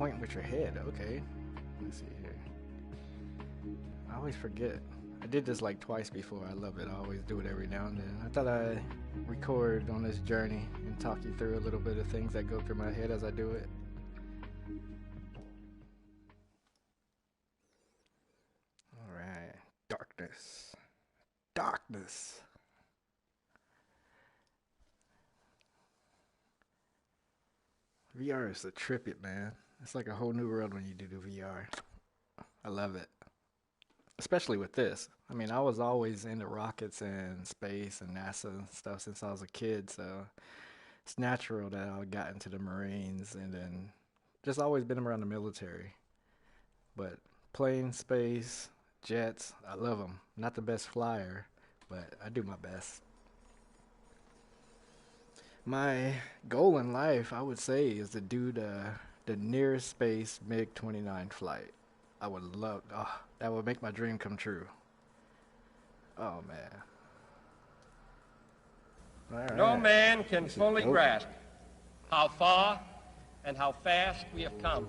point with your head. Okay. Let's see here. I always forget. I did this like twice before. I love it. I always do it every now and then. I thought I'd record on this journey and talk you through a little bit of things that go through my head as I do it. Alright. Darkness. Darkness. VR is a trip it, man. It's like a whole new world when you do the VR. I love it. Especially with this. I mean, I was always into rockets and space and NASA and stuff since I was a kid, so it's natural that I got into the Marines and then just always been around the military. But planes, space, jets, I love them. Not the best flyer, but I do my best. My goal in life, I would say, is to do the nearest space MiG-29 flight. I would love, that would make my dream come true. Oh, man. Right. No man can fully grasp how far and how fast we have come.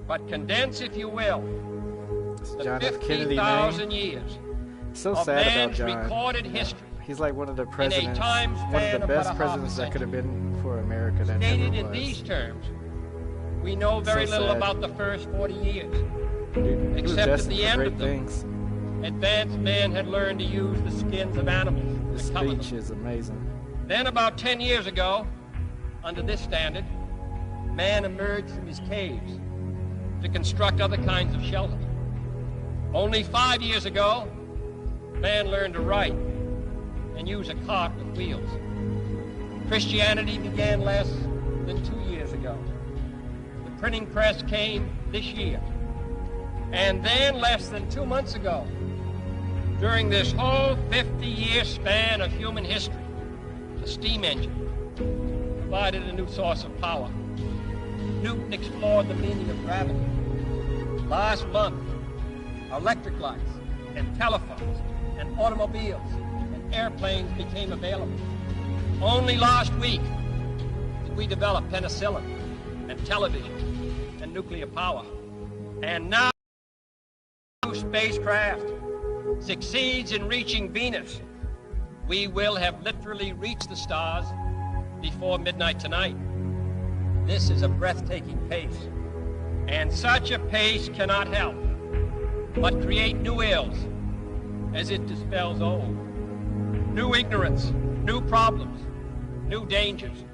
But condense, if you will, the 50,000 years so of sad man's about John. recorded history. He's like one of the presidents, one of the best presidents that could have been for America that Stated never in was. these terms, we know very little about the first 40 years. Dude, except at the end of them, things. Advanced man had learned to use the skins of animals. The speech is amazing. Then about 10 years ago, under this standard, man emerged from his caves to construct other kinds of shelter. Only 5 years ago, man learned to write and use a cart with wheels. Christianity began less than 2 years ago. The printing press came this year. And then less than 2 months ago, during this whole 50-year span of human history, the steam engine provided a new source of power. Newton explored the meaning of gravity. Last month, electric lights and telephones and automobiles and airplanes became available. Only last week did we develop penicillin and television and nuclear power. And now spacecraft succeeds in reaching Venus, we will have literally reached the stars before midnight tonight. This is a breathtaking pace, and such a pace cannot help but create new ills as it dispels old. New ignorance, new problems, new dangers.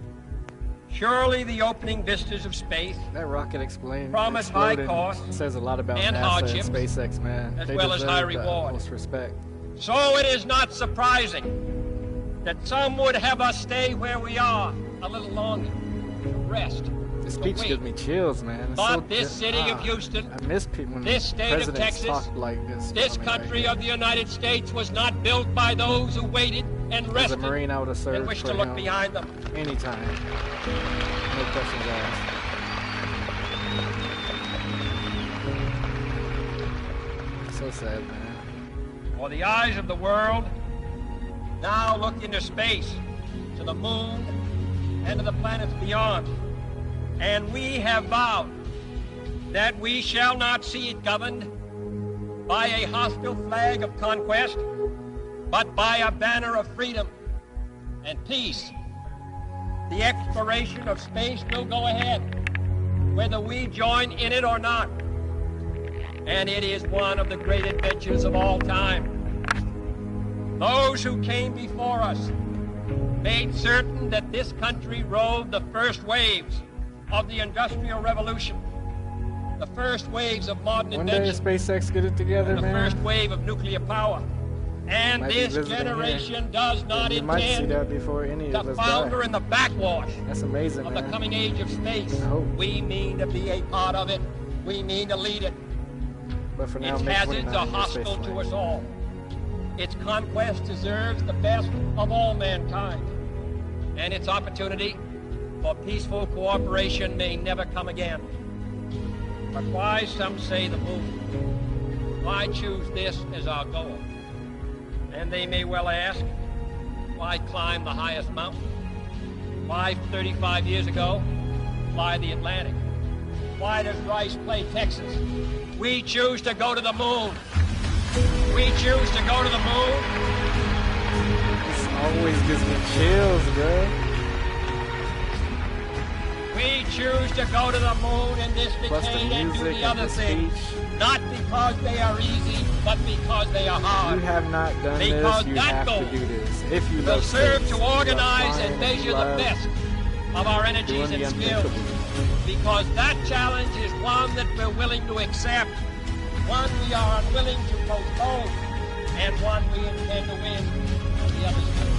Surely the opening vistas of space that rocket promise high costs says a lot about and NASA hardships, and SpaceX, man. as they well as high deserve the reward. utmost respect. So it is not surprising that some would have us stay where we are a little longer, to rest. The speech gives me chills, man. It's But so this city of Houston, I miss people when this state of presidents Texas, talk like this country of the United States was not built by those who waited and As a rested Marine, I would have served and wished for to look him behind them. anytime. No questions asked. So sad, man. For the eyes of the world now look into space, to the moon, and to the planets beyond. And we have vowed that we shall not see it governed by a hostile flag of conquest, but by a banner of freedom and peace. The exploration of space will go ahead, whether we join in it or not. And it is one of the great adventures of all time. Those who came before us made certain that this country rode the first waves of the Industrial Revolution, the first waves of modern invention, One day SpaceX get it together, and the man. first wave of nuclear power. And Might be this visiting generation does not You might see intend that before any of to us founder die. in the backwash That's amazing, of man. the coming age of space. I hope. We mean to be a part of it. We mean to lead it. But for now, Its make hazards 29 are your hostile space to flight. us all. Its conquest deserves the best of all mankind. And its opportunity for peaceful cooperation may never come again. But why, some say, the moon? Why choose this as our goal? And they may well ask, why climb the highest mountain? Why, 35 years ago, fly the Atlantic? Why does Rice play Texas? We choose to go to the moon. We choose to go to the moon. This always gives me chills, bro. We choose to go to the moon in this decade and do the other things. Not because they are easy, but because they are hard. You have not done because this, you that have goal to do this. If you will love serve space, to organize and measure the best of our energies and skills. Because that challenge is one that we're willing to accept, one we are unwilling to postpone, and one we intend to win on the other side.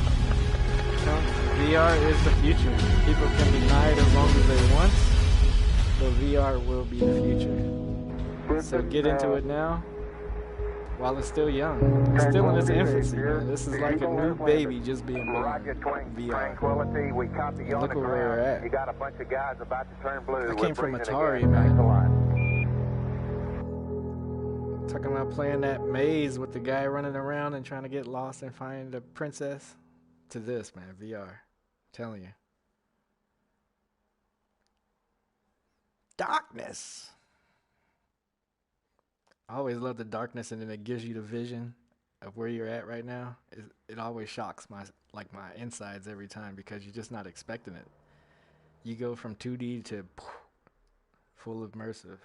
VR is the future. People can deny it as long as they want, but VR will be the future. So get into it now while it's still young. It's still in its infancy, man. This is like a new baby just being born. VR. And look where we're at. You got a bunch of guys about to turn blue. I came from Atari, man. Talking about playing that maze with the guy running around and trying to get lost and find the princess. To this, man, VR. Telling you. Darkness. I always love the darkness, and then it gives you the vision of where you're at right now. It always shocks my insides every time because you're just not expecting it. You go from 2D to full immersive.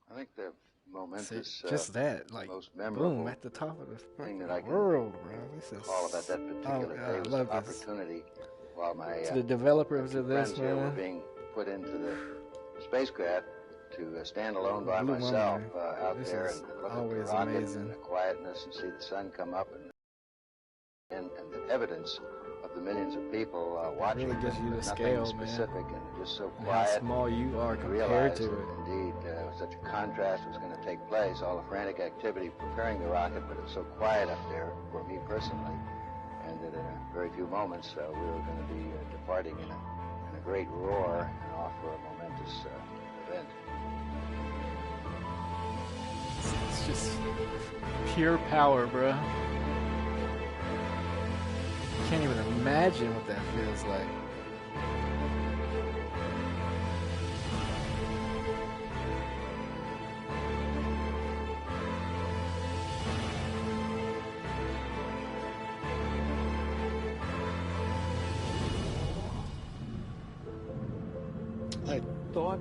I think the momentous, just that, like, most memorable boom, at the top of the thing that I can world, bro. This is recall about that particular day was the opportunity while my to the developers of this, friends here were man, being put into the spacecraft to stand alone by myself out this there is and look always at the rocket amazing. and the quietness and see the sun come up and the evidence of the millions of people watching. It really gives you the nothing scale, specific man. and just so And quiet. how small you are compared Realized to that it. indeed, such a contrast was going to take place. All the frantic activity preparing the rocket, but it's so quiet up there for me personally. And that in a very few moments, we were going to be departing in a great roar and off for a momentous event. It's just pure power, bro. Can't even imagine what that feels like. I thought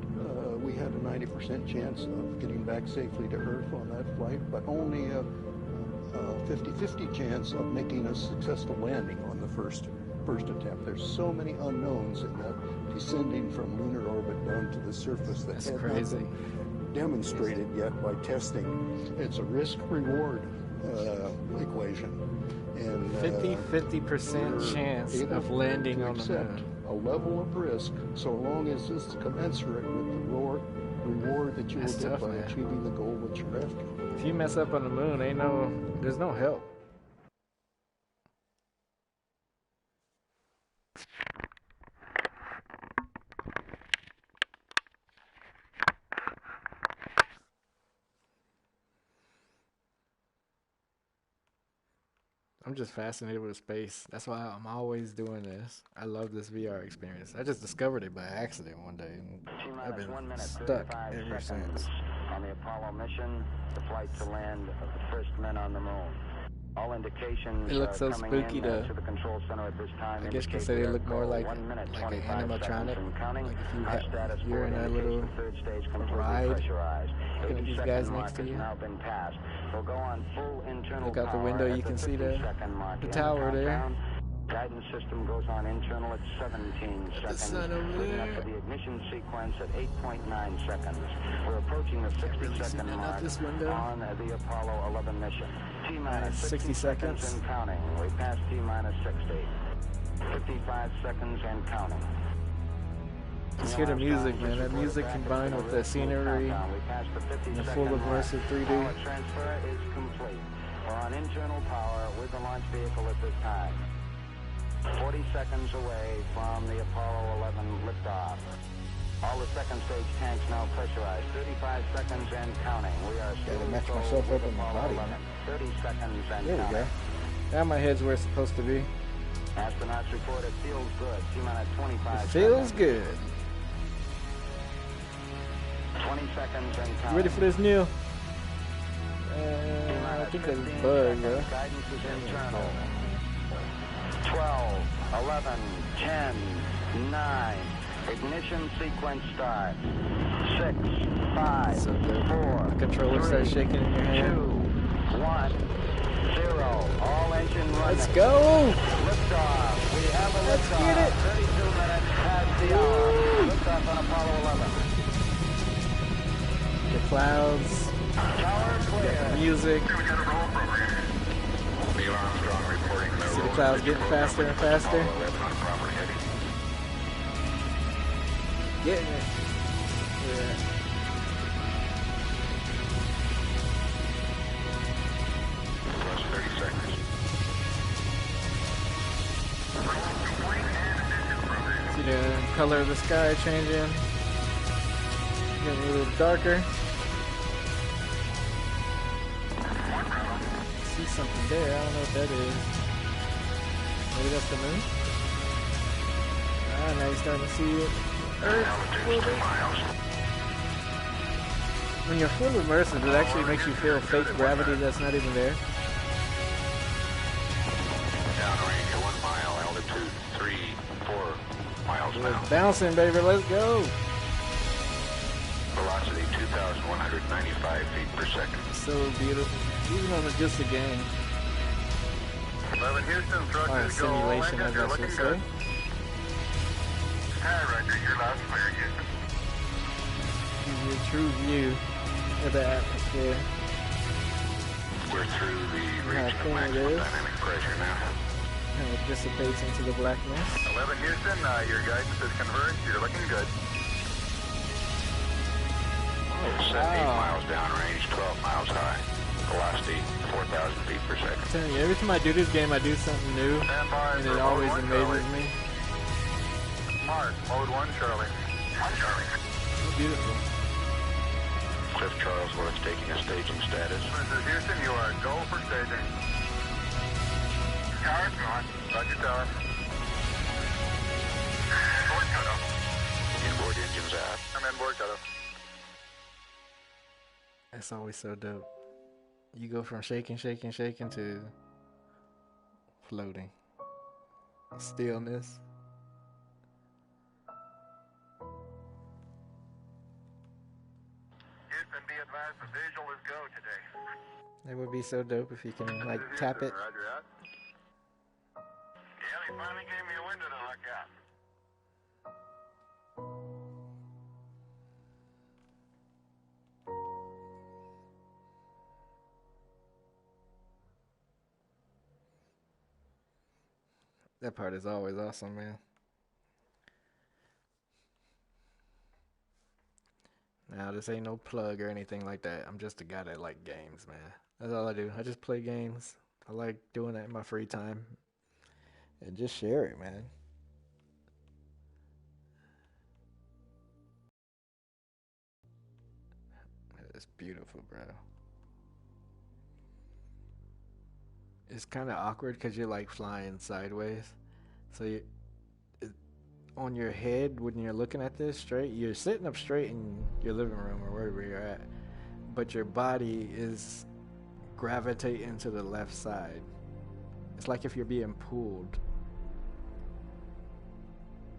we had a 90% chance of getting back safely to Earth on that flight, but only a 50-50 chance of making a successful landing on the first attempt. There's so many unknowns in that descending from lunar orbit down to the surface that have not been demonstrated yet by testing. It's a risk-reward equation. And 50% chance of landing on the moon. A level of risk, so long as this is commensurate with the reward that you will get by achieving the goal that you're after. If you mess up on the moon, there's no help. I'm just fascinated with space. That's why I'm always doing this. I love this VR experience. I just discovered it by accident one day, and I've been stuck ever since. On the Apollo mission, the flight to land of the first men on the moon. All indications it looks so coming spooky in, to the control center at this time. I guess you could say they look more like an animatronic. Like if you're in a little ride, look at these guys next to you. Look out the window, you can see the tower there. Guidance system goes on internal at 17 seconds. The sun over there. Up to the ignition sequence at 8.9 seconds. We're approaching the 60-second mark on the Apollo 11 mission. T-minus 60 seconds and counting. We passed T-minus 60. 55 seconds and counting. Just hear the music, man. That music combined with the scenery and the full immersive 3D. Power transfer is complete. We're on internal power with the launch vehicle at this time. 40 seconds away from the Apollo 11 liftoff. All the second stage tanks now pressurized. 35 seconds and counting. We are still gotta match myself up in my body, man. 30 seconds and there we counting. go. Now my head's where it's supposed to be. Astronauts report it feels good. T-minus 25 It feels seconds. good. 20 seconds and You counting. ready for this, Neil? I think that's a bug, bro. Guidance is internal. 12, 11, 10, 9. Ignition sequence start. 6, 5, So the 4, controller starts shaking in your 2, hand. 1, 0. All engine running. Let's go! Liftoff. We have a Let's liftoff. get it. 32 minutes past the hour. Liftoff on Apollo 11. The clouds, Tower clear. music. Neil Armstrong reporting the See the clouds getting faster and faster. Getting it. Yeah. Plus 30 seconds. See the color of the sky changing. Getting a little darker. See something there. I don't know what that is. Maybe that's the moon? Ah, now you're starting to see it. Earth a little bit. When you're full immersive, it actually makes you feel fake gravity that's not even there. Downrange 1 mile, altitude 3, 4 miles We're now. bouncing, baby. Let's go. Velocity 2,195 feet per second. So beautiful. Even on just a game. 11 Houston, Or a simulation, as I should say. Hi, Roger. You're loud and clear, Houston. Gives you a true view of the atmosphere. We're through the How region of thin it maximum is. dynamic pressure now. And it dissipates into the blackness. 11 Houston, your guidance is converged. You're looking good. 78 miles downrange, 12 miles high. Velocity 4,000 feet per second. I'm telling you, every time I do this game, I do something new, Stand by and for it always mode 1, amazes Charlie. me. Mark, mode 1, Charlie. 1, Charlie. So beautiful. Cliff Charles, well, it's taking a staging status. This is Houston, you are go for staging. Tower's gone. Roger, tower. Board cutoff. Inboard engines out. I'm in board cutoff. That's always so dope. You go from shaking to floating. Stillness. Houston, be advised the visual is go today. It would be so dope if you can like tap it. Roger out. Yeah, they finally gave me a window to look out. That part is always awesome, man. Now, this ain't no plug or anything like that. I'm just a guy that like games, man. That's all I do. I just play games. I like doing that in my free time. And just share it, man. It's beautiful, bro. It's kind of awkward because you're like flying sideways. So on your head, when you're looking at this straight, you're sitting up straight in your living room or wherever you're at. But your body is gravitating to the left side. It's like if you're being pulled.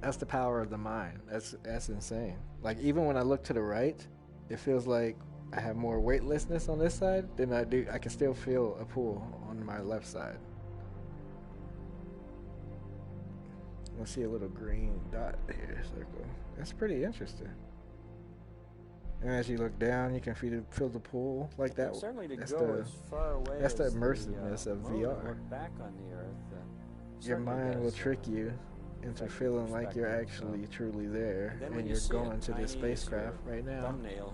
That's the power of the mind. That's insane. Like even when I look to the right, it feels like I have more weightlessness on this side than I do. I can still feel a pull on my left side. I see a little green dot here, circle. That's pretty interesting. And as you look down, you can feel the pull like that. Certainly to That's go the as far away that's the as immersiveness of moon and VR. look back on the Earth, Your certainly mind will does, trick you into affect feeling like you're perspective. actually truly there, Then when and you you're see going it to tiny this as spacecraft your right now. thumbnail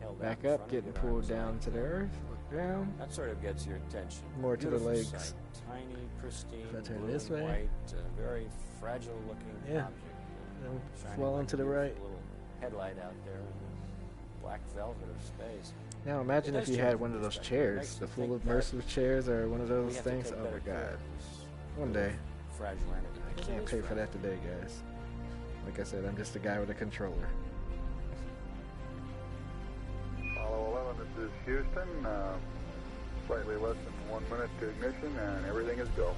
held Back out in up, front of getting your pulled arm's down length, to the earth, look down. That sort of gets your attention. More to the Beautiful legs. sight. Tiny, pristine, If I turn blue this and way. white, very fragile looking Yeah. object. And shining flowing like to a the beautiful right. little headlight out there in the black velvet of space. Now imagine It if does you change had one of those perspective. It chairs, makes the you full think that immersive chairs, or one of we those have to things. take Oh better my care god. of this One day. fragile entity. I can't pay for that today, guys. Like I said, I'm just a guy with a controller. Apollo 11, this is Houston. Slightly less than 1 minute to ignition, and everything is go.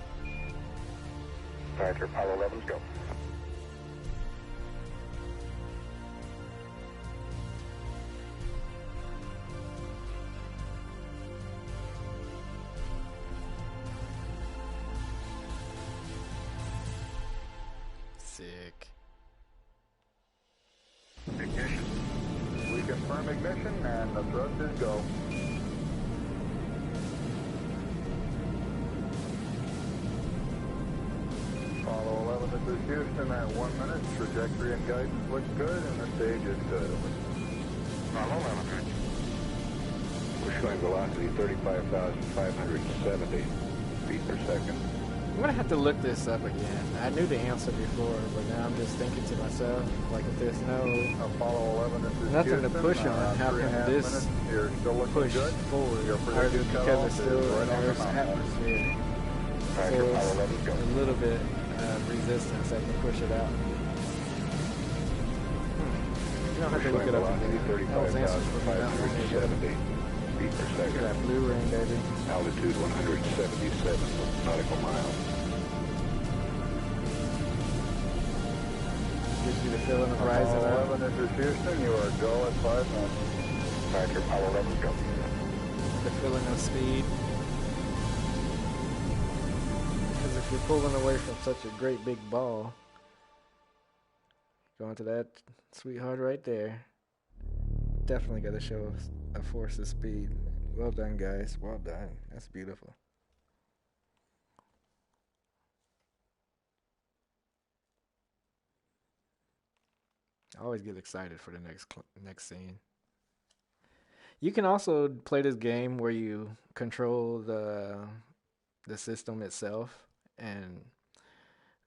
Roger, Apollo 11's go. Sick. Ignition. We confirm ignition, and the thrust is go. Apollo 11, this is Houston at 1 minute. Trajectory and guidance look good, and the stage is good. Apollo 11, we're showing velocity 35,570 feet per second. I'm gonna have to look this up again. I knew the answer before, but now I'm just thinking to myself, like, if there's Apollo 11, this is nothing to Houston, push on, how 3.5 can this minutes. You're still looking push good. forward? Your Or is it predicted because cutoff it's is still right in on the Earth's mountain. atmosphere? So Roger, Apollo it's 11's go. a little bit resistance that can push it out. You don't have to look it up again. That was answers for me not long ago. 35,570 feet per Look at second. that blue ring, baby. Altitude 177 nautical miles. Gives you the feeling of rising Apollo up. 11, this is Houston. You are go at 5 minutes. Roger, Apollo 11's go. The feeling of speed. Because if you're pulling away from such a great big ball, going to that sweetheart right there, definitely got to show a force of speed. Well done, guys. Well done. That's beautiful. I always get excited for the next scene. You can also play this game where you control the system itself, and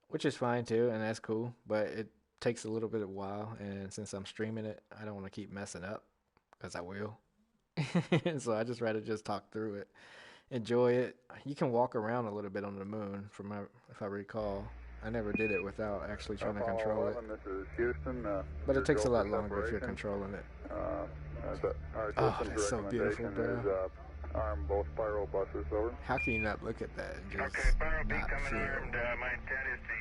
which is fine too, and that's cool. But it takes a little bit of a while, and since I'm streaming it, I don't want to keep messing up, because I will. So I just rather just talk through it, enjoy it. You can walk around a little bit on the moon, if I recall. I never did it without actually trying to control it. 11, this is Houston. But it takes a go lot for longer if you're separation. controlling it. Our Oh, system's that's so beautiful, recommendation bro. is arm both spiral buses, over. How can you not look at that and just Okay, Spiral B not coming feel? armed. My intent is to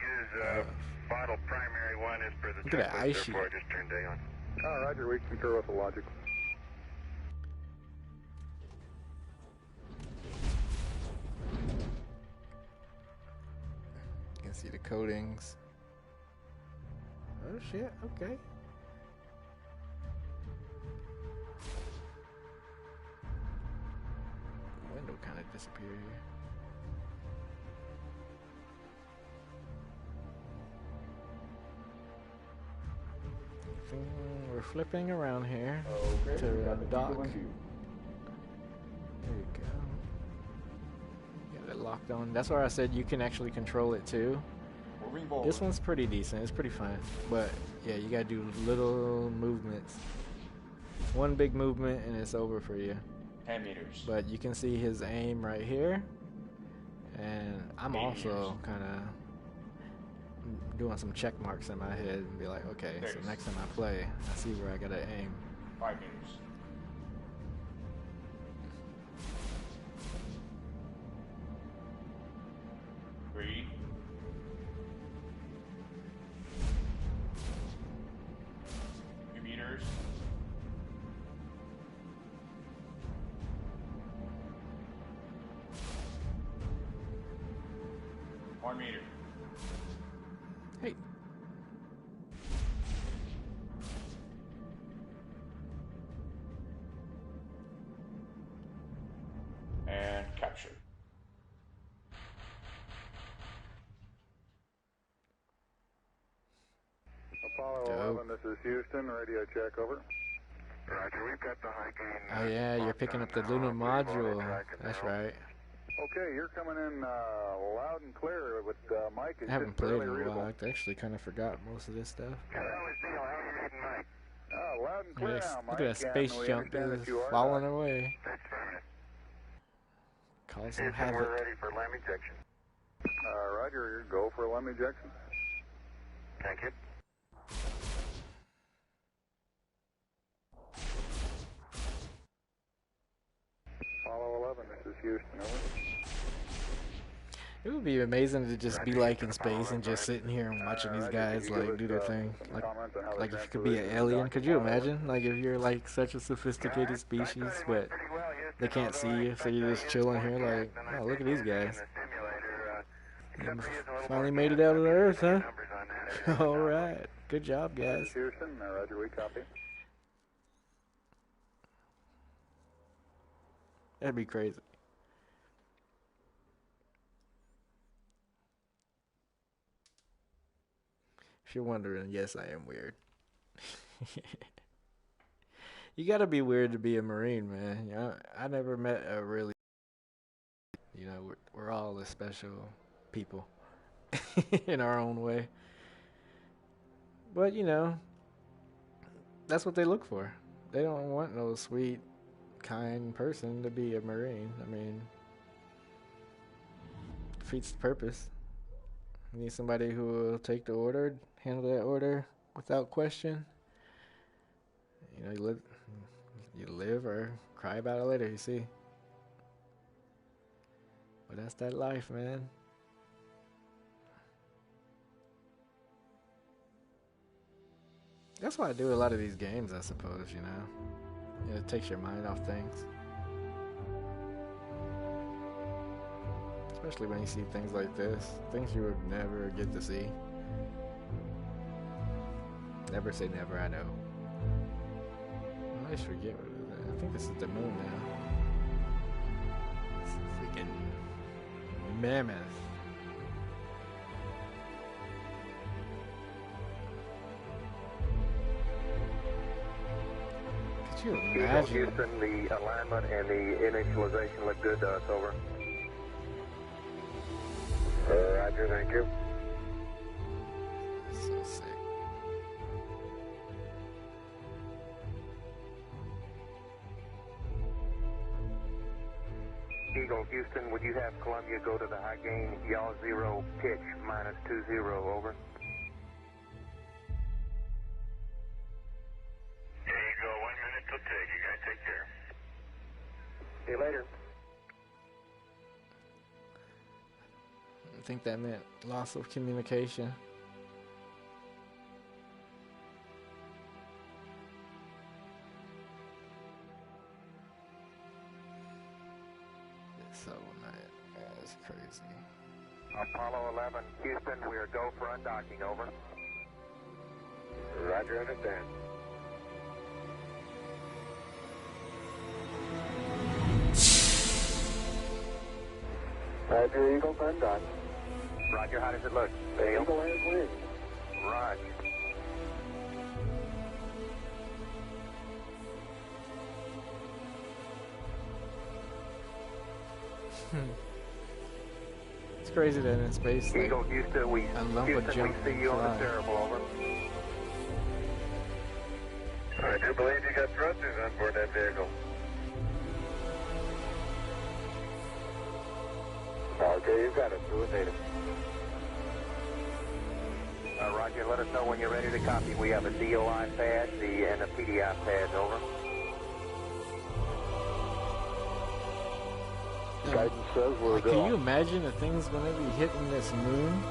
use bottle primary one as per the Look at that ice checklist, sheet. therefore I just turned day on. Roger, we concur with the logic. You can see the coatings. Oh shit, okay. Window kind of disappeared here. We're flipping around here to the dock. There you go. Got it locked on. That's why I said you can actually control it too. This one's pretty decent. It's pretty fun. But yeah, you gotta do little movements. One big movement and it's over for you. 10 meters. But you can see his aim right here. And I'm 8 also meters. kind of doing some check marks in my head and be like, okay, so There's- next time I play, I see where I gotta aim. 5 meters. Three. 2 meters. 1 meter. Hey. And capture. Apollo Dope. 11, this is Houston. Radio check, over. Roger, we've got the high gain. Oh yeah, you're picking up the lunar module. That's right. Okay, you're coming in loud and clear with Mike. I haven't played in a while. I actually kind of forgot most of this stuff. How is Neil? How are you reading, Mike? Loud and clear now, Mike. Look at that space and we jump understand is that you are falling away. That's affirmative. Cause some Houston, we're havoc. ready for LAM ejection. Roger, go for LM ejection. Thank you. Houston, over. It would be amazing to just be like in space and just sitting here and watching these guys like do their thing. Like if you could be an alien, could you imagine? Like if you're like such a sophisticated species, but they can't see you, so you're just chilling here like, oh, look at these guys. You finally made it out of the Earth, huh? All right, good job, guys. Houston, roger, we copy. That'd be crazy. If you're wondering, yes, I am weird. You gotta be weird to be a Marine, man. You know, I never met a really, you know, we're all the special people in our own way. But, you know, that's what they look for. They don't want no sweet, kind person to be a Marine. I mean, defeats the purpose. You need somebody who will take the order, handle that order without question. You know, you live or cry about it later, you see. But that's that life, man. That's why I do a lot of these games, I suppose, you know. It takes your mind off things. Especially when you see things like this. Things you would never get to see. Never say never, I know. I always forget what it is. I think this is the moon now. It's freaking mammoth. Could you imagine? Houston, the alignment and the initialization look good to us, over. Roger, thank you. So sick. Eagle, Houston, would you have Columbia go to the high gain, yaw 0, pitch, -20, over? There you go, 1 minute till take. You guys take care. See you later. I think that meant loss of communication. So that's crazy. Apollo 11, Houston, we are go for undocking, over. Roger, understand. Roger, Eagle, undock. Roger, how does it look? The Eagle has wings. Roger. It's crazy that in space, like, Eagle, Houston, we see you on the terrible, over. I do believe you got thrusters on board that vehicle. Okay, you got it. Do it, native. Roger, let us know when you're ready to copy. We have a DOI pad and a PDI pad, over. Guidance says we're like, can you imagine the things gonna be hitting this moon?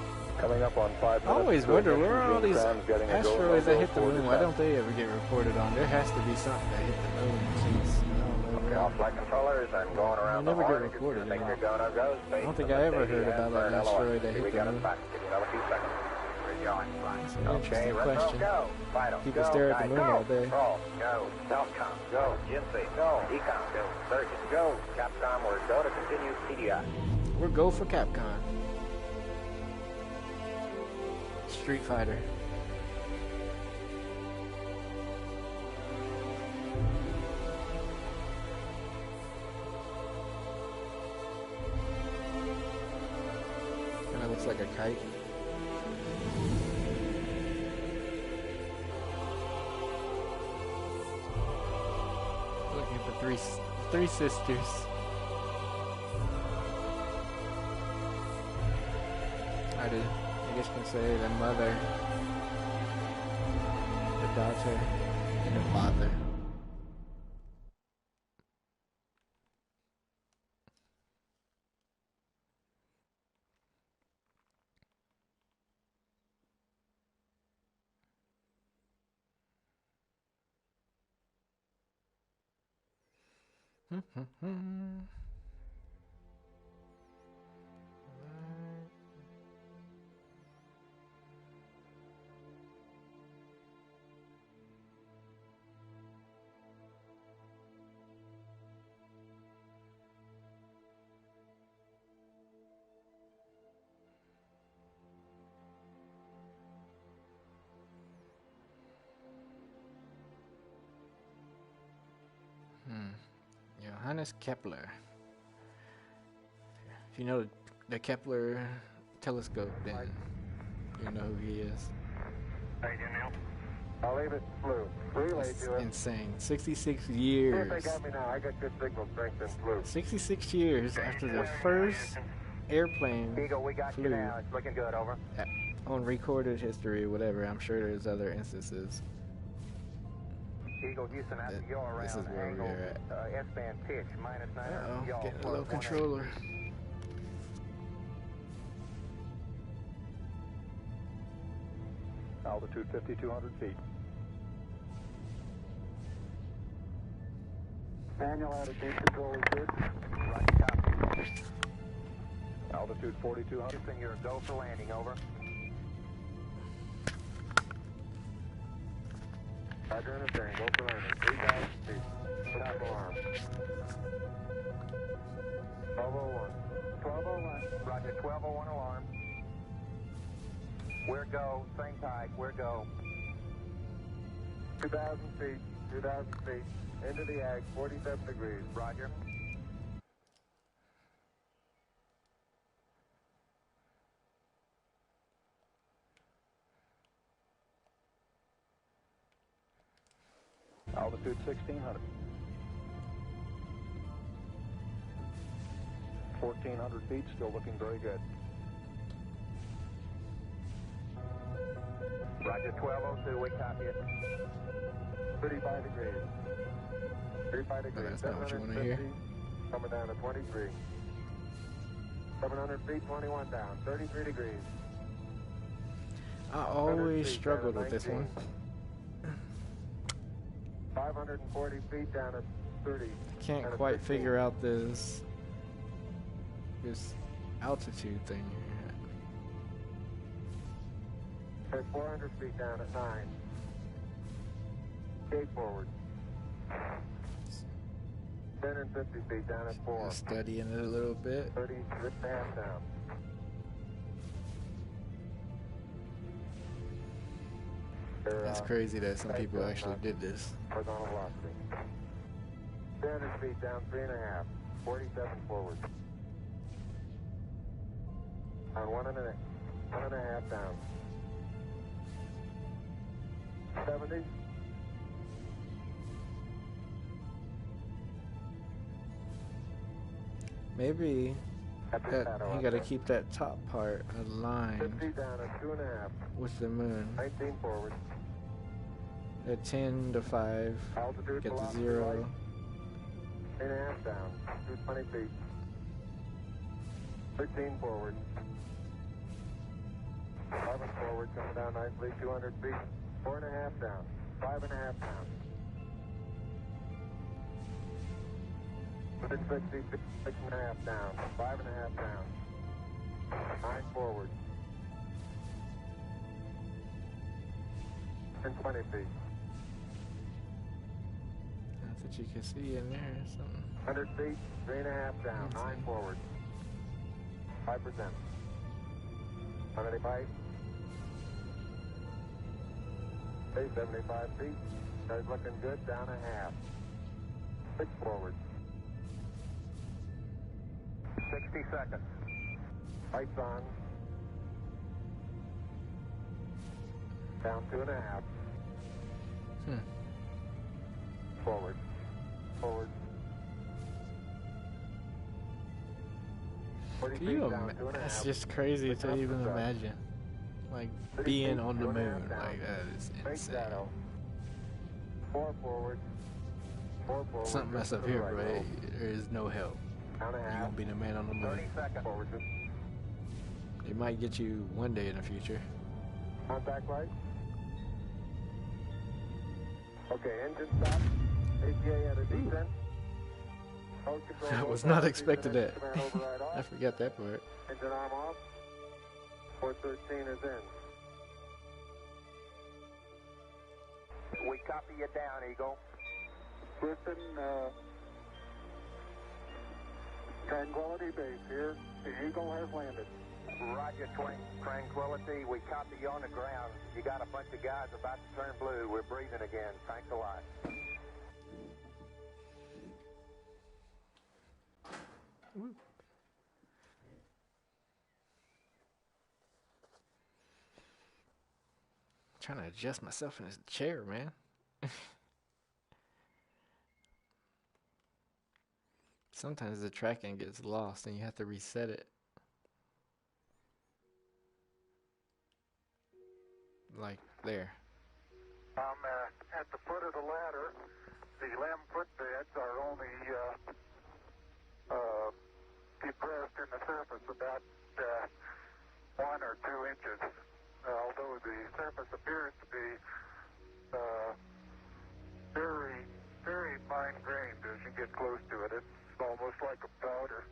coming up on 5 minutes. I always wonder, where are all these asteroids that hit the moon? Why don't they ever get reported on? There has to be something that hit the moon. Jeez, I don't know. All flight controllers and going around they never the horn. get reported. Think they're going to go. I don't think I ever heard about an asteroid that hit the moon. That's an interesting question. People stare at the moon all day. Go. Southcom. Go. Jinsei. Go. Ecom. Go. Surgeon. Go. Capcom. We're go to continue CDI. We're go for Capcom. Street Fighter. Kinda looks like a kite. Looking for three sisters. I guess you can say the mother, the daughter, and the father. Johannes Kepler. If you know the Kepler telescope, then you know who he is. How you doing now? I'll leave it flu. Relay It's to it. insane. 66 See years. if they got me now. I got good signal strength and flu. 66 years after the first airplane Eagle, we got you flew now. It's looking good. Over. on recorded history, whatever. I'm sure there's other instances. Eagle, Houston, after you're around. This is where angle, we're at. S-band pitch, -9. Uh-oh, Y'all, getting a low controller. Altitude 5,200 feet. Manual attitude control is good. Roger, copy. Altitude 4,200. Houston, you're a go for landing, over. Roger, understand, go for landing. 3,000 feet. Stop alarm. 1201. 1201. Roger, 1201 alarm. Where go? Same tide. Where go? 2,000 feet. 2,000 feet. Into the ag. 47 degrees. Roger. Altitude 1,600. 1,400 feet. Still looking very good. Roger, 1202, we copy it. 35 degrees. 35 degrees. That's not what you want to hear. Coming down to 23. 700 feet, 21 down. 33 degrees. I always struggled with this one. 540 feet down at 30. Can't quite figure out this altitude thing here. At 400 feet down at 9. Gate forward. 10 and 50 feet down at 4. Just studying it a little bit. 30, rip the half down. That's crazy that some people actually did this. Horizontal velocity. 300 feet down, 3.5. 47 forward. On 1.5 down. 70. Maybe that you gotta keep that top part aligned 50 down at 2.5. with the moon. 19 forward. At 10 to 5, Altitude get to velocity 0. right. 8.5 down. 220 feet. 13 forward. 11 forward, coming down nicely. 200 feet. 4.5 down. 5.5 down. 160 feet. 6.5 down. 5.5 down. 9 forward. And 20 feet. Not that you can see in there or something. 100 feet. 3.5 down. 9 forward. 5%. 185. 75 feet. Star's looking good. Down a half. 6 forward. 60 seconds. Lights on. Down 2.5. Forward. Forward. 40 Can feet you down, imagine? 2.5. That's just crazy to even imagine. Like being on the moon. Like that is Big insane. shadow. 4 forward. 4 forward. Something mess up to the here, right, bro. roll. There is no help. Down a You half. gonna be the man on the 30 moon. seconds. Forward. It might get you one day in the future. Contact light. Okay, engine stop. ATA at a descent. I was not expecting that. I forgot that part. Engine arm off. 413 is in. We copy you down, Eagle. Listen, Tranquility Base here. The Eagle has landed. Roger, Tranquility. We copy you on the ground. You got a bunch of guys about to turn blue. We're breathing again. Thanks a lot. Woo. Trying to adjust myself in this chair, man. Sometimes the tracking gets lost and you have to reset it. Like there. I'm at the foot of the ladder. The 11-foot beds are only depressed in the surface about 1 or 2 inches. Although the surface appears to be very, very fine-grained as you get close to it. It's almost like a powder.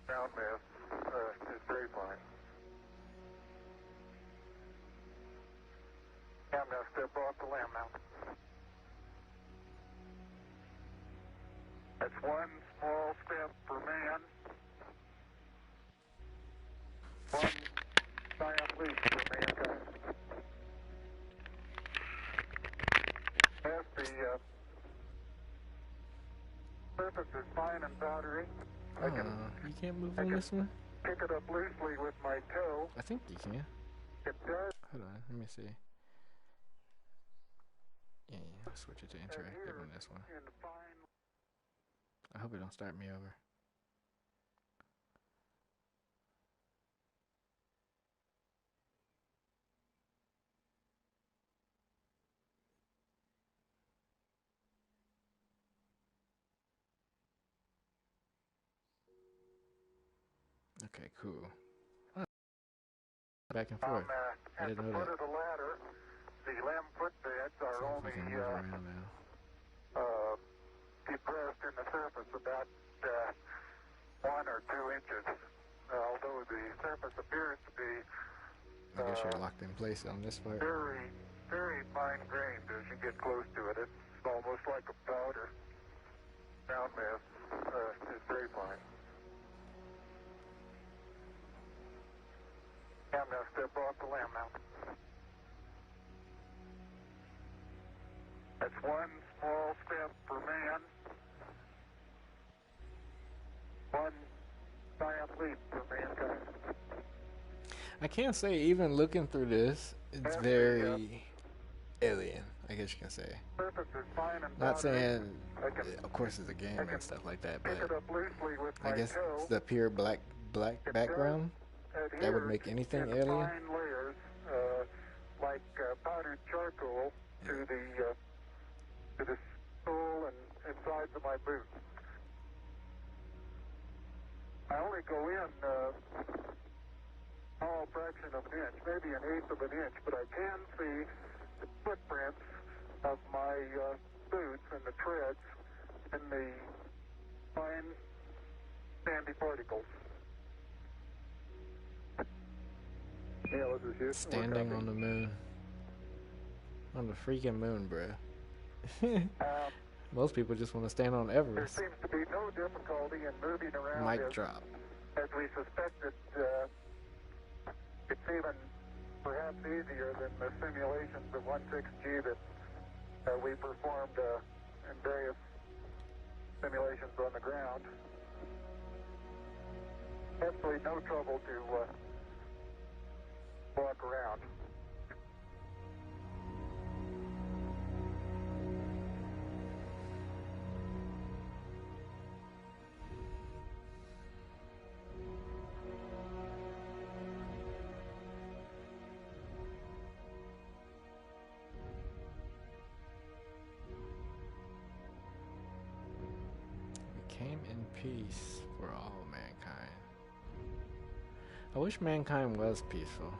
Ground mass is very fine. I'm going to step off the lamb now. That's one small step for man, one giant leap for mankind. As the surface is fine and powdery, I can You can't move on this one? pick it up loosely with my toe. I think you can. It does. Hold on, let me see. Yeah, I'll switch it to interactive on this one. In fine. I hope it don't start me over. Okay, cool. Back and forth. I At didn't the know foot that. of the ladder, the 11-foot beds are See if only we can move around now. depressed in the surface about 1 or 2 inches. Although the surface appears to be I guess you're locked in place on this part. very, very fine-grained as you get close to it. It's almost like a powder. Ground mass is very fine. I'm going to step off the lamb now. That's one small step for man, one giant leap for mankind. I can't say, even looking through this, it's very alien, I guess you can say. Surface is fine and Not powdery. saying, I can of course it's a game and stuff like that, pick it but up loosely with my I guess toe. it's the pure black background that would make anything in alien. fine layers, like powdered charcoal to the sole and sides of my boot. I only go in small fraction of an inch, maybe an eighth of an inch, but I can see the footprints of my boots and the treads in the fine sandy particles. Neil, this is Houston. Standing on the moon. On the freaking moon, bruh. Most people just want to stand on There Everest. seems to be no difficulty in moving around Mic drop. as we suspected. It's even perhaps easier than the simulations of 16G that we performed in various simulations on the ground. Absolutely no trouble to walk around. Came in peace for all mankind. I wish mankind was peaceful.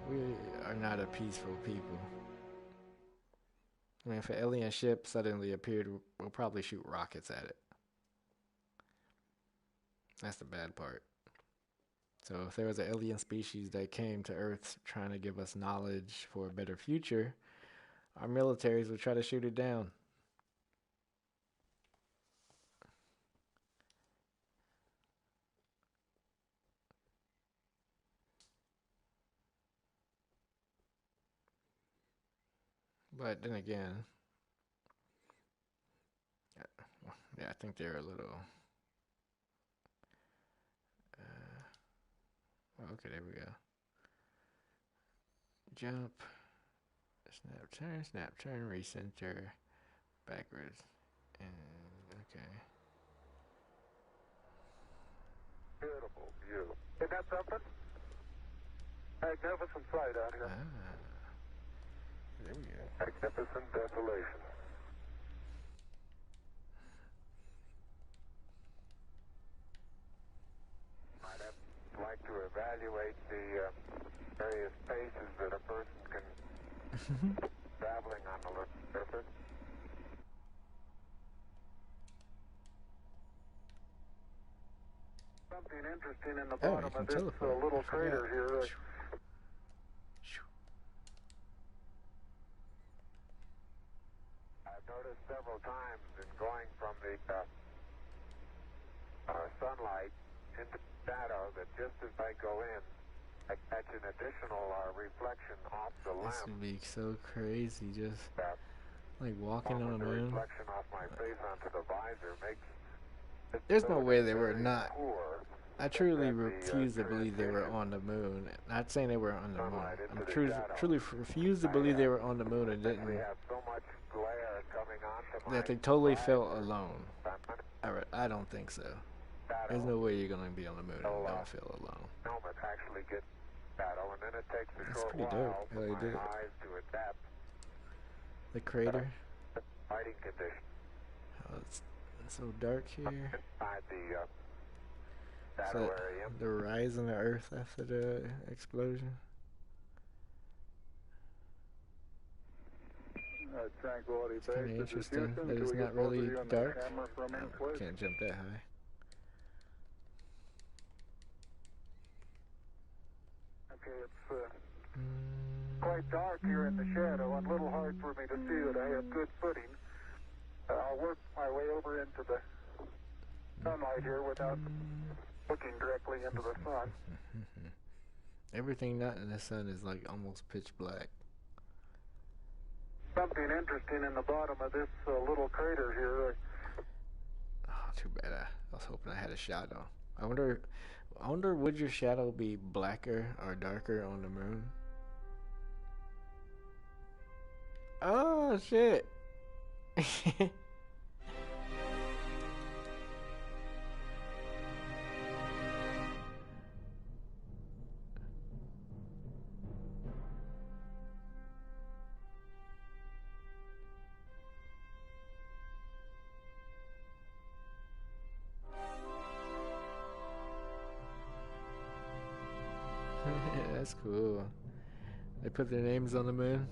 We are not a peaceful people. I mean, if an alien ship suddenly appeared, we'll probably shoot rockets at it. That's the bad part. So if there was an alien species that came to Earth trying to give us knowledge for a better future, our militaries would try to shoot it down. But then again, yeah, I think they're a little. Okay, there we go. Jump, snap, turn, recenter, backwards, and okay. Beautiful view. Isn't that something? Magnificent sight out here. There we go. Magnificent desolation. I'd like to evaluate the various paces that a person can traveling on the surface. Something interesting in the bottom of this little crater here. I've noticed several times in going from the sunlight into shadow that just as I go in, I catch an additional reflection off the lamp. This would be so crazy, just like walking on the moon. Reflection off my face onto the visor makes. There's no way they were not. I truly refuse to believe they were on the moon. Not saying they were on the moon. I'm truly refuse to believe they were on the moon and didn't. That they totally felt alone. I don't think so. There's no way you're gonna be on the moon and not feel alone. Helmet actually gets shadow, and then it takes a That's short pretty while dope. for How they my did it. eyes to adapt. The crater. Lighting conditions. Oh, it's so dark here. Inside the shadow So area. the rise in the Earth after the explosion. Tranquility It's kind of interesting that it's not really dark. Can't jump that high. Okay, it's quite dark here in the shadow and a little hard for me to see that I have good footing. I'll work my way over into the sunlight here without looking directly into the sun. Everything not in the sun is like almost pitch black. Something interesting in the bottom of this little crater here. Oh, too bad. I was hoping I had a shadow. I wonder would your shadow be blacker or darker on the moon? Oh shit. That's cool. They put their names on the moon.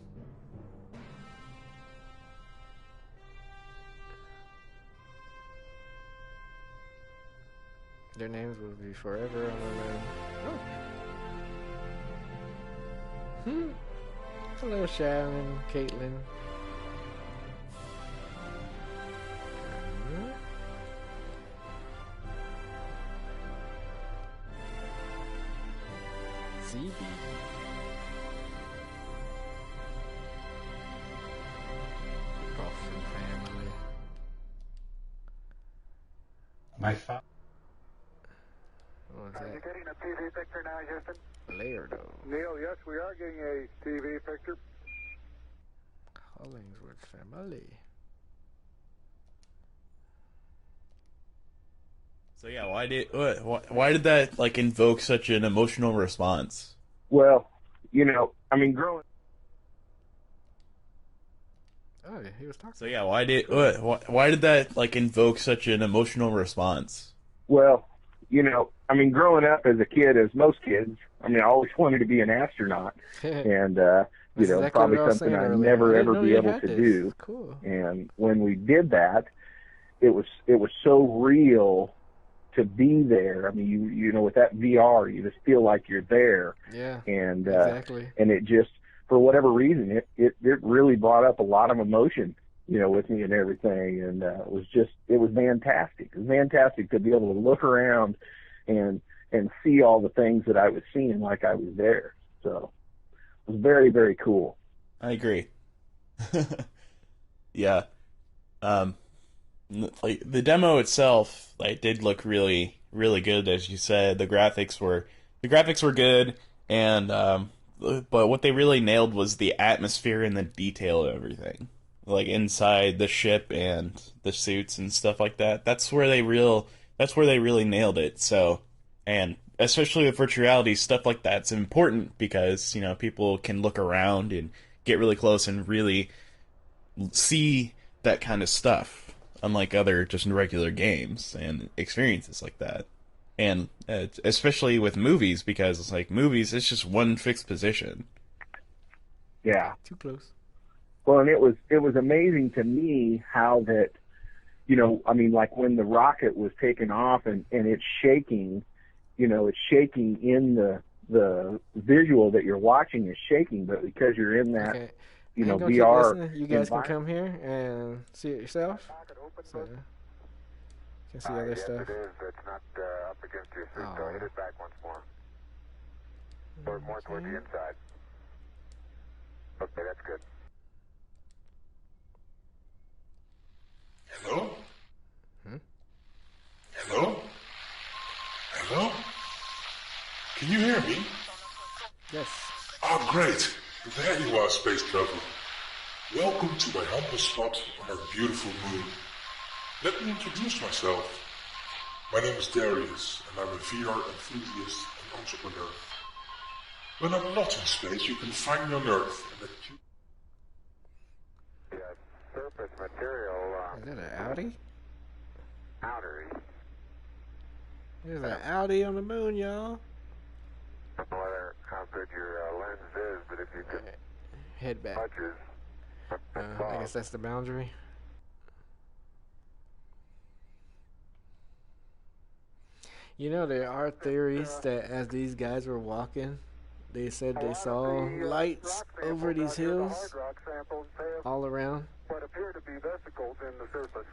Their names will be forever on the moon. Oh. Hello, Sharon, Caitlin. ZB. Ruffin family. My father. What was Are you that? getting a TV picture now, Houston? Lairdo. Neil, yes, we are getting a TV picture. Hollingsworth family. So yeah, why did that like invoke such an emotional response? Well, I mean, growing. Oh, yeah, he was talking. So yeah, why did that like invoke such an emotional response? Well, I mean, growing up as a kid, as most kids, I mean, I always wanted to be an astronaut, and exactly probably what I was something saying I'd earlier. never I ever didn't know be you able had to this. do. Cool. And when we did that, it was so real be there. I mean, you know, with that VR, you just feel like you're there. Yeah, and exactly. And it just, for whatever reason, it really brought up a lot of emotion, you know, with me and everything. And it was fantastic. It was fantastic to be able to look around and see all the things that I was seeing like I was there. So it was very, very cool. I agree. Yeah. Like the demo itself, like, did look really, really good, as you said. The graphics were good, and but what they really nailed was the atmosphere and the detail of everything, like inside the ship and the suits and stuff like that. That's where they really nailed it. So, and especially with virtual reality, stuff like that's important because, you know, people can look around and get really close and really see that kind of stuff, unlike other just regular games and experiences like that. And especially with movies, because it's like movies, it's just one fixed position. Yeah. Too close. Well, and it was amazing to me how that, you know, I mean, like when the rocket was taken off and it's shaking, you know, it's shaking in the visual that you're watching is shaking, but because you're in that, Okay. you know, Keep VR. listening. You guys can come here and see it yourself. So, you can see other yes, stuff. it is. It's not up against your suit, so hit it back once more. Or more toward the inside. Okay, that's good. Hello? Hello? Hello? Can you hear me? Yes. Oh, great. There you are, space traveler. Welcome to my humble spot on our beautiful moon. Let me introduce myself. My name is Darius, and I'm a VR enthusiast and entrepreneur. When I'm not in space, you can find me on Earth. The surface material. Is that an Audi? Outer. There's an Audi on the moon, y'all. I don't know how good your lens is, but if you could head back. I guess that's the boundary. You know, there are theories that as these guys were walking, they said they saw lights over these hills all around. What appear to be vesicles in the surface.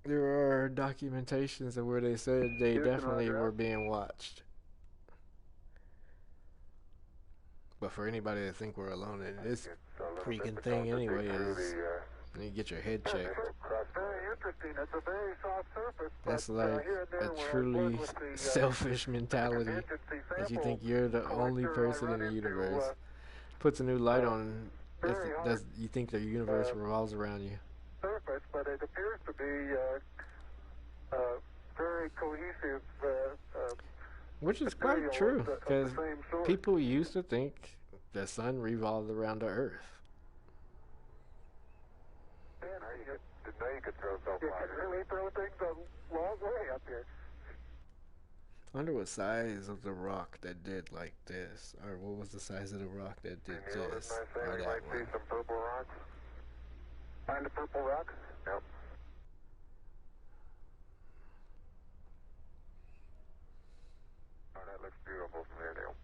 There are documentations of where they said they definitely were being watched. But for anybody to think we're alone in this freaking thing anyway is, you get your head checked. Very interesting. It's a very soft surface. That's like a truly selfish mentality. That you think you're the only person in the universe. Puts a new light on. Does you think the universe revolves around you? Surface, but it appears to be very cohesive. Which is quite true, because people used to think the sun revolved around the earth. Didn't know you could throw so You far. can really throw things a long way up here. I wonder what size of the rock that did like this, or what was the size of the rock that did this, or You that might see one. some purple rocks. Find the purple rocks? Yep. Oh, that looks beautiful from here, Neil.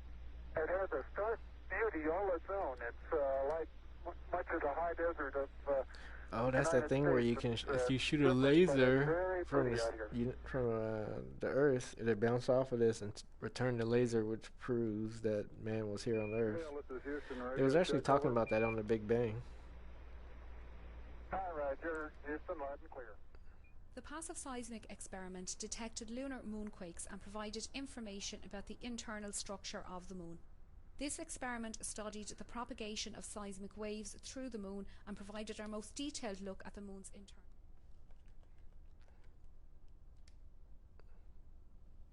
It has a stark beauty all its own. It's like much of the high desert of. Oh, that's that thing where you can, if you shoot a laser from the Earth, it'll bounce off of this and return the laser, which proves that man was here on Earth. It was actually talking about that on the Big Bang. Hi, Roger. Houston, loud and clear. The passive seismic experiment detected lunar moonquakes and provided information about the internal structure of the moon. This experiment studied the propagation of seismic waves through the moon and provided our most detailed look at the moon's internal.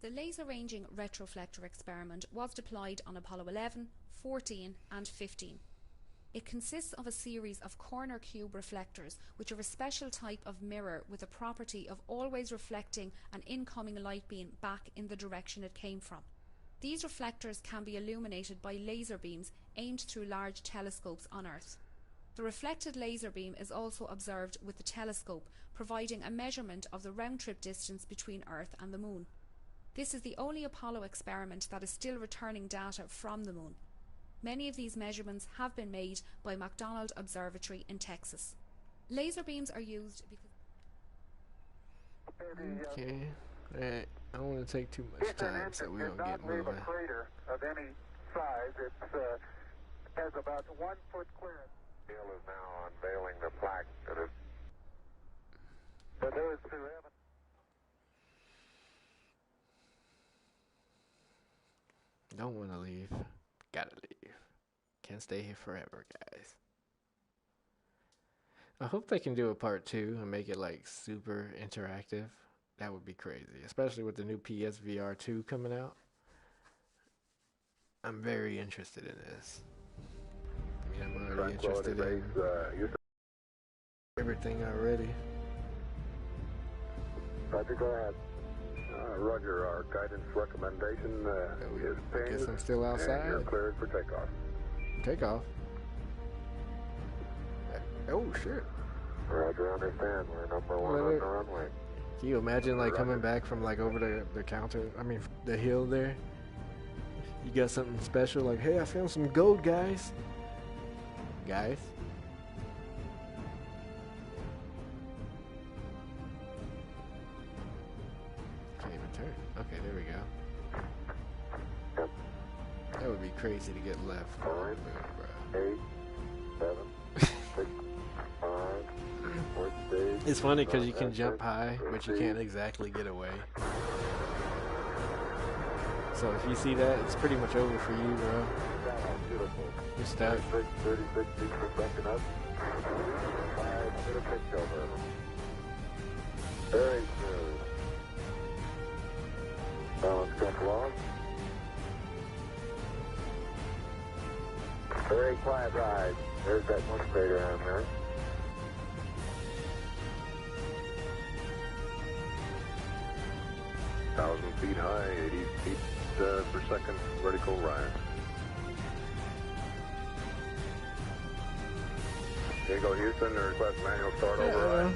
The laser ranging retroflector experiment was deployed on Apollo 11, 14 and 15. It consists of a series of corner cube reflectors, which are a special type of mirror with the property of always reflecting an incoming light beam back in the direction it came from. These reflectors can be illuminated by laser beams aimed through large telescopes on Earth. The reflected laser beam is also observed with the telescope, providing a measurement of the round-trip distance between Earth and the Moon. This is the only Apollo experiment that is still returning data from the Moon. Many of these measurements have been made by McDonald Observatory in Texas. Laser beams are used because... Okay. Alright. I don't want to take too much time, so we're going to get moving. Leave a crater of any size. It has about 1 foot clearance. Neil is now unveiling the plaque that is... For those who haven't... Don't want to leave. Gotta leave. Can't stay here forever, guys. I hope they can do a part 2 and make it like super interactive. That would be crazy, especially with the new PSVR 2 coming out. I'm very interested in this. I mean, I'm already interested in everything already. Roger, go ahead. Roger, our guidance recommendation is I guess I'm still outside. And you're cleared for takeoff. Takeoff? Oh, shit. Roger, understand. We're number 1 on the runway. Can you imagine like coming back from like over the counter, the hill there? You got something special like, hey, I found some gold, guys. Guys? Can't even turn. Okay, there we go. That would be crazy to get left. 9, 8, 7, 6, 5, 4 stage. It's funny because you can jump high, but you can't exactly get away. So if you see that, it's pretty much over for you, bro. You're stuck. 36 feet per second up. 5 to pitch over. Very smooth. Balance come along. Very quiet ride. There's that one crater on there. Thousand feet high, 80 feet per second vertical rise. Diego Houston, request manual start override.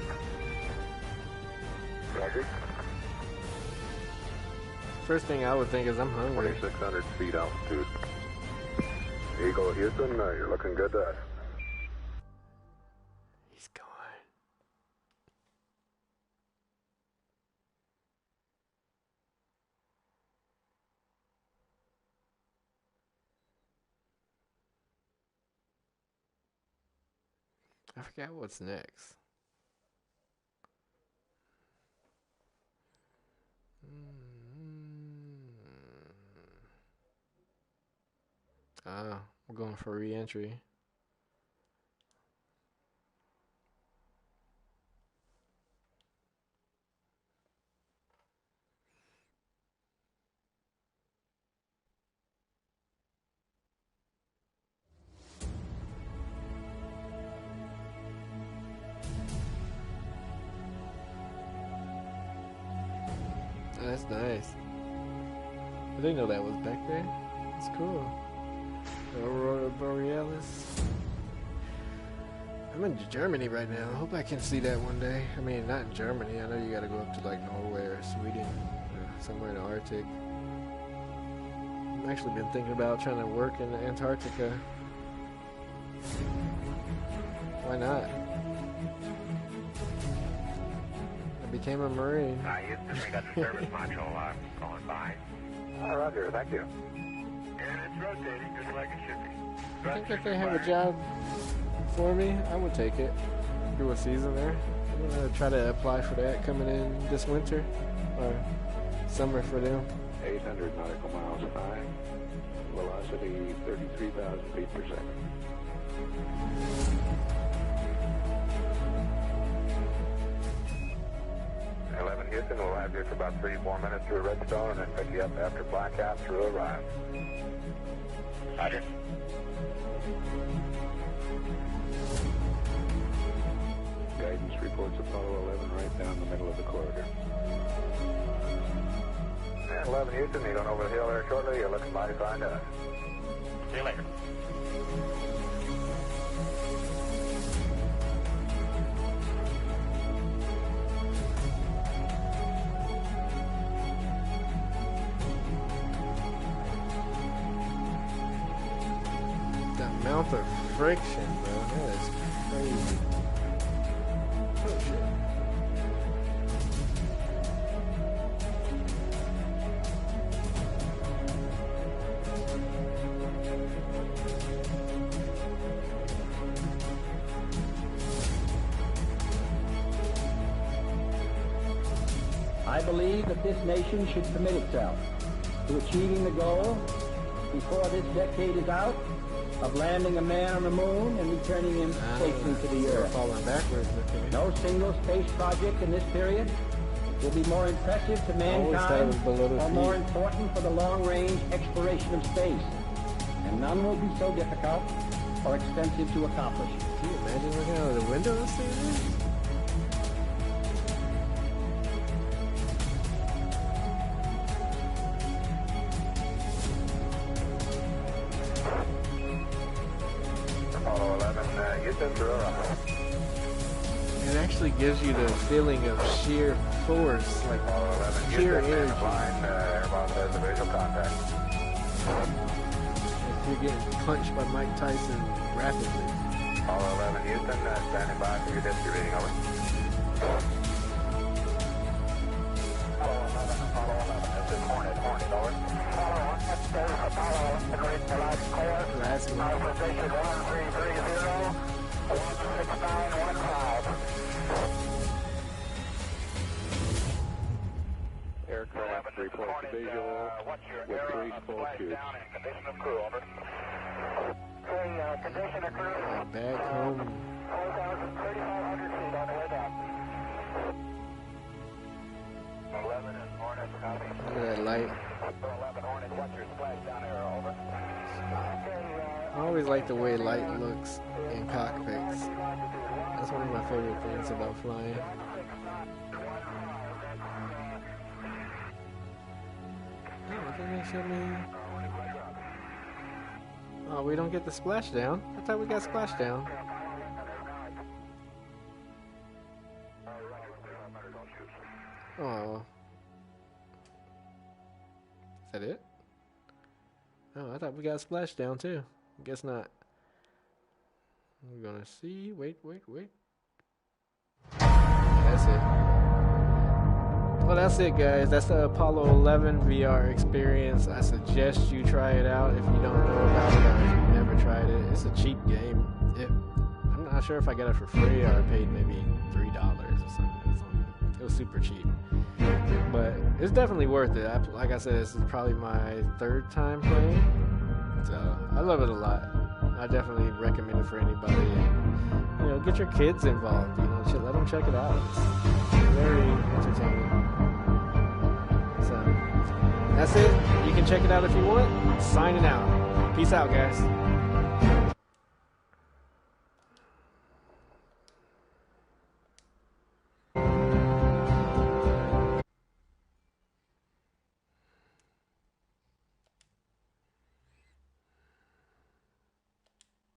Roger. First thing I would think is I'm hungry. 2,600 feet altitude. Eagle Houston, you're looking good to us. He's gone. I forgot what's next. We're going for re-entry. Oh, that's nice. I didn't know that was back there. That's cool. Aurora Borealis. I'm in Germany right now. I hope I can see that one day. I mean, not in Germany. I know you gotta go up to like Norway or Sweden or somewhere in the Arctic. I've actually been thinking about trying to work in Antarctica. Why not? I became a Marine. Houston, we got the service module going by. Roger, thank you. And it's rotating just like it should be. I think if they have a job for me, I would take it. Do a season there. I'm gonna try to apply for that coming in this winter or summer for them. 800 nautical miles high. Velocity 33,000 feet per second. Houston, we'll have you for about 3-4 minutes through Redstone and then pick you up after blackout through arrive. Roger. Guidance reports Apollo 11 right down the middle of the corridor. And 11 Houston, you going over the hill there shortly. You're looking mighty fine to us. See you later. amount of friction, bro. That is crazy. Oh shit. I believe that this nation should commit itself to achieving the goal before this decade is out of landing a man on the moon and returning him safely to the Earth. Falling backwards, okay. No single space project in this period will be more impressive to mankind or more important for the long-range exploration of space. And none will be so difficult or expensive to accomplish. Can you imagine looking out of the window and seeing this? It actually gives you the feeling of sheer force, like sheer energy. If you're getting punched by Mike Tyson rapidly. Apollo 11, Houston, standing by for your dispatch reading, over. Apollo 11, this is Hornet, over. Apollo 1, ready for life clear. Position 1330, 16915. Aircraft reports visual with 3 full tubes. Condition of crew, over. Condition of crew. Back home. 3,500 feet on the way down. 11 and Hornet, copy. Look at that light. 11 Hornet, what's your splashdown error, over? I always like the way light looks in cockpits. That's one of my favorite things about flying. Oh, I think they showed me. Oh, we don't get the splashdown. I thought we got splashdown. Oh. Is that it? Oh, I thought we got splashdown too. Guess not. We're gonna see. Wait. That's it. Well, that's it, guys. That's the Apollo 11 VR experience. I suggest you try it out if you don't know about it or if you've never tried it. It's a cheap game. I'm not sure if I got it for free or I paid maybe $3 or something. It was super cheap. But it's definitely worth it. Like I said, this is probably my 3rd time playing. So I love it a lot. I definitely recommend it for anybody. And, get your kids involved. Let them check it out. It's very entertaining. So that's it. You can check it out if you want. Signing out. Peace out, guys.